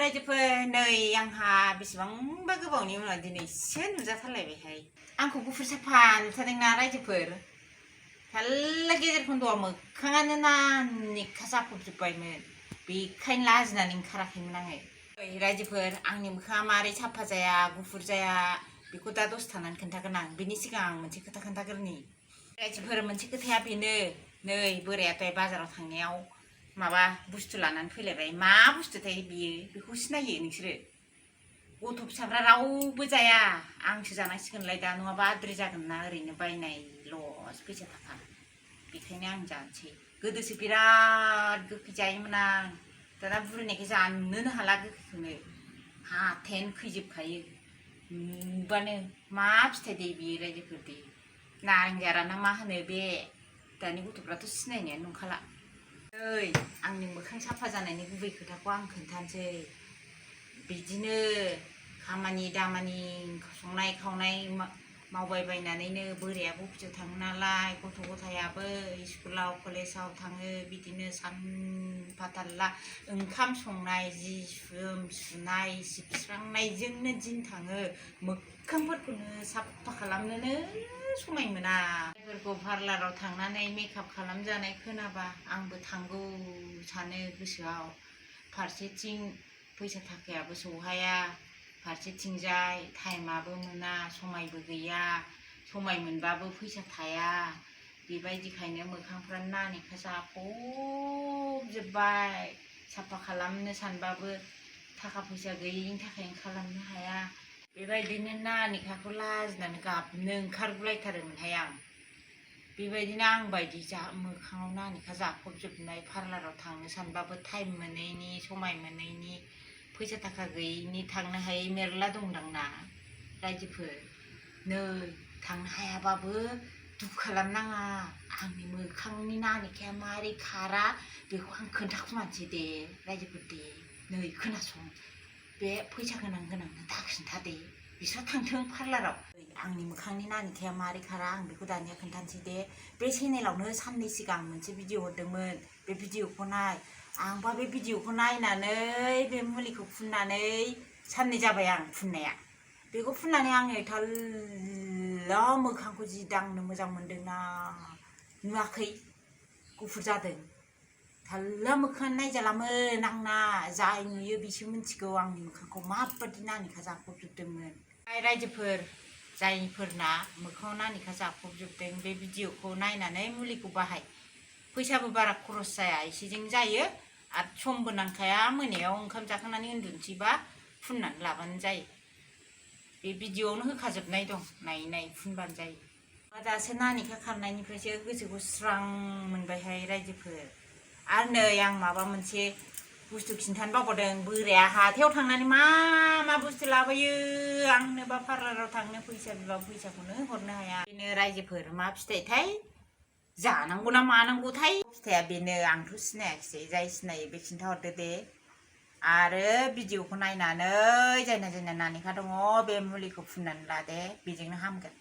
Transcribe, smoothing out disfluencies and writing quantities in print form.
रायजोफोर नै आंहा बेसेबांबा गोबावनि उनाव दिनैसो नुजाथारलायबायहाय आंखौ गुफुर साफा नुथारदोंना रायजोफोर थाल्ला गेजेर खन्द'आव मोखाङानो नानिखा जाफबजोब्बायमोन बेखायनो लाजिनानै ओंखाराखैमोन आङो रायजोफोर आंनि मोखाङा मारै साफा जाया गुफुर जाया बेखौ दा दसे थानानै खोन्थागोन आं बेनि सिगां आं मोनसे खोथा खोन्थाग्रोनि रायजोफोर मोनसे खोथाया बेनो नै बोराया दहाय बाजाराव थांनायाव माबा बुस्थु लानानै फैलायबाय मा बुस्थुथाय बियो बेखौ सिनायो नोंसोरो गथ' फिसाफ्रा रावबो जाया आंसो जानांसिगोनलाय दा नङाबा आद्रि जागोन ना ओरैनो बायनायल'सो फैसा थाखा बेखायनो आं जानोसै गोदोसो बिराद गोखै जायोमोन आं दाना बुरैनायखाय जानोनो हाला गोखैखौनो हाथायानो खैजोबखायो नुबानो मा फिथाइ दे बियो रायजोफोर दे नारें जारा ना मा होनो बे दानि गथ'फ्राथ' सिनायनायानो नंखाला ओइ आंनि मोखां साफा जानायनि गुबै खोथाखौ आं खोन्थानोसै बिदिनो खामानि दामानि संनाय खावनाय मावबायबायनानैनो बोरायाबो अफिसाव थाङो नालाय गथ' गथायाबो स्कुलाव कलेजाव थाङो बिदिनो सानफाथारला ओंखाम संनाय जि जोम सुनाय सिबस्रांनायजोंनो दिन थाङो मोखांफोरखौनो साफा खालामनोनो समाय मोना जायफोरखौ पार्लाराव थांनानै मेकआप खालामजानाय खोनाबा आंबो थांगौ सानो गोसोआव फारसेथिं फैसा थाखायाबो सौहाया फारसेथिंजाय टाइमाबो मोना समायबो गैया समाय मोनबाबो फैसा थाया बेबायदिखायनो मोखांफ्रा नानेखा जाफबजोब्बाय साफा खालामनो सानबाबो थाखा फैसा गैयिनि थाखायनो खालामनो हाया बेबायदिनो नानेखाखौ लाजिनानै गाबनो ओंखारगुलायथारोमोनहाय आं बेबायदिनो आं बायदि मोखाङाव नानेखा जाफबजोबनाय पार्लाराव थांनो सानबाबो टाइम मोनैनि समाय मोनैनि फैसा थाखा गैयिनि थांनो हायै मेरला दंदांना रायजोफोर नै थांनो हायाबाबो दुखु खालामनाङा आंनि मोखांनि नानेखाया मारै खारा बेखौ आं खोन्थाखुमानोसै दे रायजोफोर दे नै खोनासं बे फैसा गोनां गोनांनो दा खिन्था दे बिसोर थांथों पार्लाराव आंनि मोखांनि नानेखाया मारै खारा आं बेखौ दानिया खोन्थानोसै दे बे चेनेलावनो साननै सिगां मोनसे भिडिअ हरदोंमोन बे भिडिअखौ नाय आंबा बे भिडिअखौ नायनानै बे मुलिखौ फुननानै साननै जाबाय आं फुननाया बेखौ फुननानै आङो थाल्ला मोखांखौ जि दांनो मोजां मोन्दोंना नुवाखै गुफुर जादों थाल्ला मोखाङानो नायजालामोन आंना जाय नुयो बिसो मिथिगौ आंनि मोखांखौ माबायदि नानेखा जाफबजोबदोंमोन रायजोफोर जायफोरना मोखाङाव नानेखा जाफबजोबदों बे भिडिअखौ नायनानै मुलिखौ बाहाय फैसाबो बारा खरस जाया एसेजों जायो आरो समबो नांखाया मोनायाव ओंखाम जाखांनानै उन्दुनोसैबा फुननानै लाबानो जायो बे भिडिअआवनो होखाजोबनाय दं नायै नायै फुनबानो जायो दासो नानेखा खारनायनिफ्रायसो गोसोखौ स्रां मोनबायहाय रायजोफोर आरो नै आं माबा मोनसे बुस्थु खिन्थानो बावगारदों बोराया हाथायाव थांनानै मा बुस्थु लाबोयो आंनोबा पार्लाराव थांनो फैसा बिबा फैसाखौनो हरनो हाया बेनो रायजोफोर मा फिथाइथाय जानांगौ ना मानांगौथाय फिथाइया बेनो आंथ' सिनायाखिसै जाय सिनायो बे खिन्थाहरदो दे आरो भिडिअखौ नायनानै जायना नानेखा दङ बे मुलिखौ फुननानै ला दे बेजोंनो हामगोन।